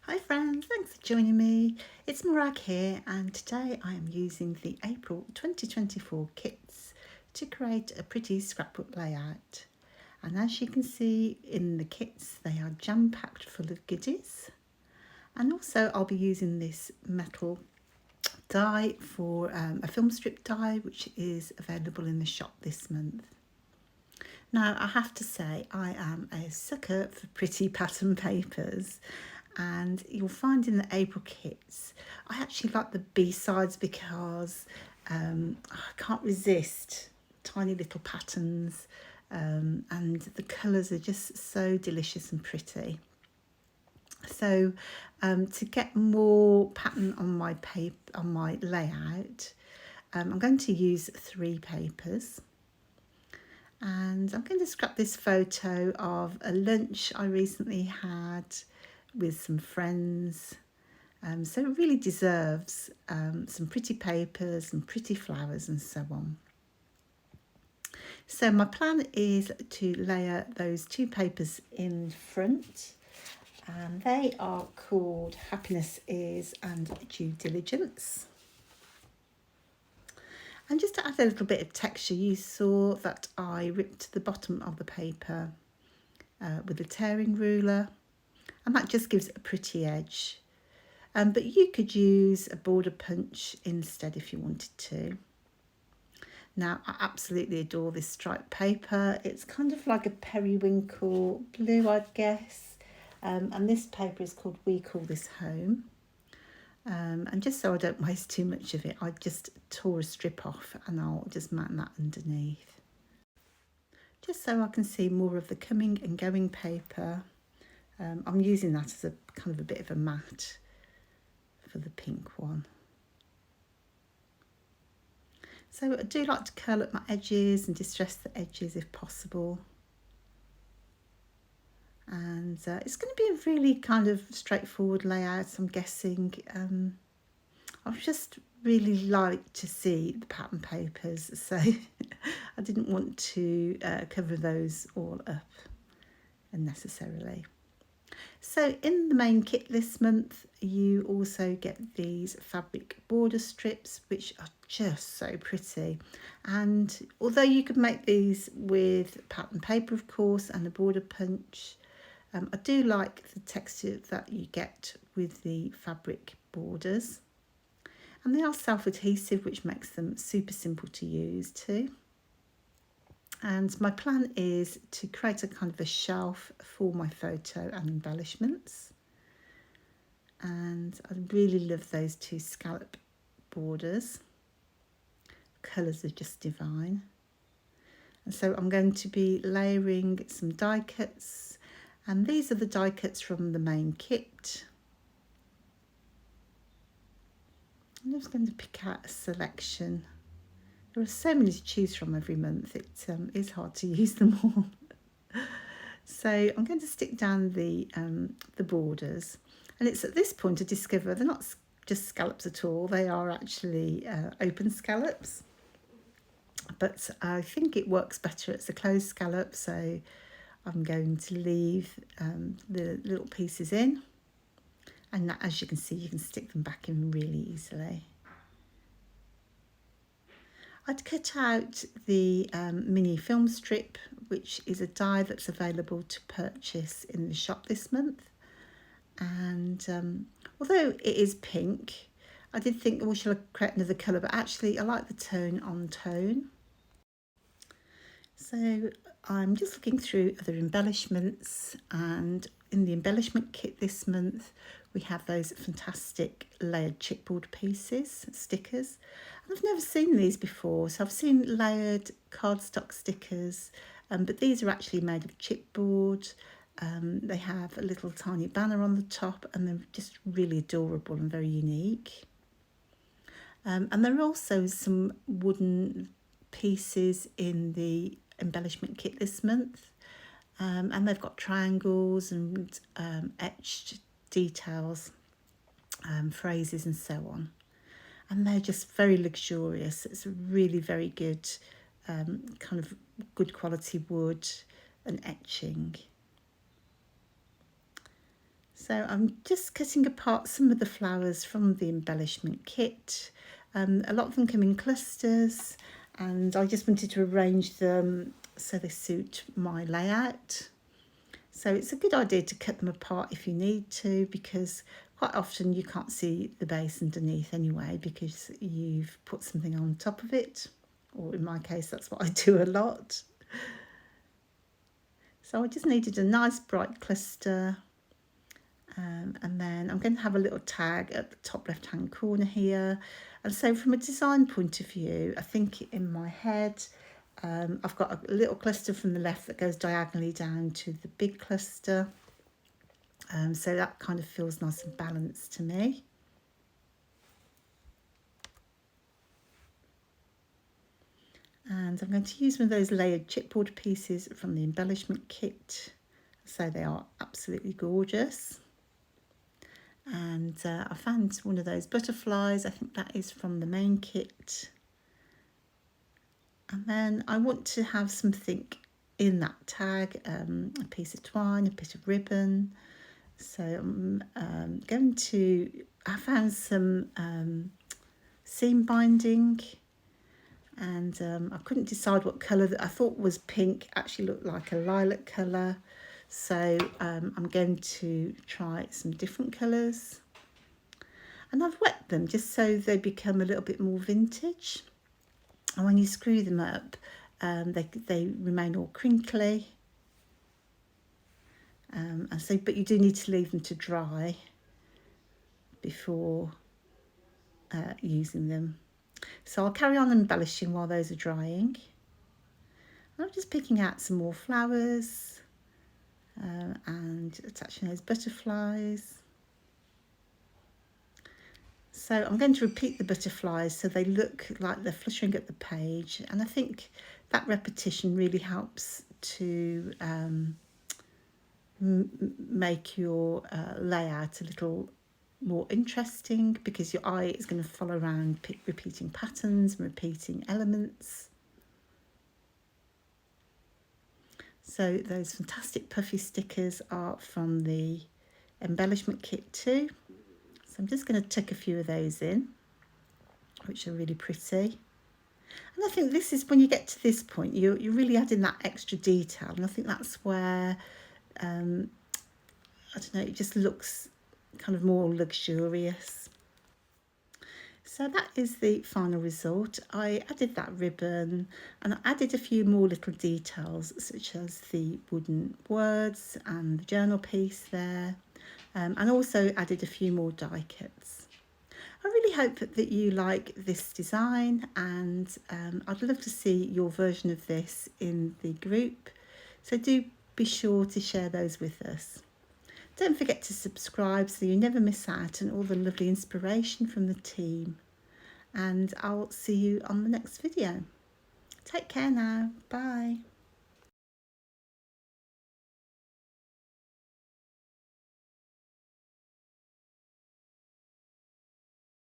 Hi friends, thanks for joining me. It's Morag here and today I am using the April 2024 kits to create a pretty scrapbook layout. And as you can see in the kits, they are jam-packed full of goodies. And also I'll be using this metal die for a film strip die which is available in the shop this month. Now I have to say I am a sucker for pretty pattern papers, and you'll find in the April kits I actually like the B-sides because I can't resist tiny little patterns, and the colours are just so delicious and pretty. So to get more pattern on my paper, on my layout, I'm going to use 3 papers. And I'm going to scrap this photo of a lunch I recently had with some friends. So it really deserves some pretty papers and pretty flowers and so on. So my plan is to layer those 2 papers in front, and they are called Happiness Is and Due Diligence. And just to add a little bit of texture, you saw that I ripped the bottom of the paper with a tearing ruler, and that just gives it a pretty edge. But you could use a border punch instead if you wanted to. Now, I absolutely adore this striped paper. It's kind of like a periwinkle blue, I'd guess. And this paper is called We Call This Home. And just so I don't waste too much of it, I just tore a strip off and I'll just mount that underneath. Just so I can see more of the coming and going paper. I'm using that as a kind of a bit of a mat for the pink one. So I do like to curl up my edges and distress the edges if possible. And it's going to be a really kind of straightforward layout, I'm guessing. I've just really like to see the pattern papers, so I didn't want to cover those all up unnecessarily. So in the main kit this month, you also get these fabric border strips, which are just so pretty. And although you could make these with pattern paper, of course, and a border punch, I do like the texture that you get with the fabric borders. And they are self-adhesive, which makes them super simple to use too. And my plan is to create a kind of a shelf for my photo and embellishments. And I really love those 2 scallop borders. Colours are just divine. And so I'm going to be layering some die cuts. And these are the die cuts from the main kit. I'm just going to pick out a selection. There are so many to choose from every month, it is hard to use them all. So I'm going to stick down the borders, and it's at this point I discover they're not just scallops at all, they are actually open scallops. But I think it works better as a closed scallop, so I'm going to leave the little pieces in, and as you can see you can stick them back in really easily. I'd cut out the mini film strip, which is a die that's available to purchase in the shop this month. And although it is pink, I did think, well, shall I create another colour? But actually I like the tone on tone. So I'm just looking through other embellishments, and in the embellishment kit this month we have those fantastic layered chipboard pieces, stickers. And I've never seen these before, so I've seen layered cardstock stickers, but these are actually made of chipboard. They have a little tiny banner on the top, and they're just really adorable and very unique. And there are also some wooden pieces in the embellishment kit this month, and they've got triangles and etched details, phrases and so on, and they're just very luxurious. It's a really very good kind of good quality wood and etching. So I'm just cutting apart some of the flowers from the embellishment kit. A lot of them come in clusters, and I just wanted to arrange them so they suit my layout. So it's a good idea to cut them apart if you need to, because quite often you can't see the base underneath anyway because you've put something on top of it, or in my case that's what I do a lot. So I just needed a nice bright cluster, and then I'm going to have a little tag at the top left hand corner here. And so from a design point of view, I think in my head I've got a little cluster from the left that goes diagonally down to the big cluster. So that kind of feels nice and balanced to me. And I'm going to use one of those layered chipboard pieces from the embellishment kit. So they are absolutely gorgeous. And I found one of those butterflies. I think that is from the main kit. And then I want to have something in that tag, a piece of twine, a bit of ribbon. So I'm I found some seam binding, and I couldn't decide what colour that I thought was pink, actually looked like a lilac colour. So I'm going to try some different colours. And I've wet them just so they become a little bit more vintage. And when you screw them up, they remain all crinkly. And so, but you do need to leave them to dry before using them. So I'll carry on embellishing while those are drying. I'm just picking out some more flowers and attaching those butterflies. So I'm going to repeat the butterflies so they look like they're fluttering up the page, and I think that repetition really helps to make your layout a little more interesting, because your eye is going to follow around repeating patterns and repeating elements. So those fantastic puffy stickers are from the embellishment kit too. So I'm just going to tuck a few of those in, which are really pretty. And I think this is when you get to this point, you're really adding that extra detail, and I think that's where I don't know, it just looks kind of more luxurious. So that is the final result. I added that ribbon, and I added a few more little details such as the wooden words and the journal piece there, and also added a few more die cuts. I really hope that you like this design, and I'd love to see your version of this in the group. So do be sure to share those with us. Don't forget to subscribe so you never miss out on all the lovely inspiration from the team. And I'll see you on the next video. Take care now. Bye.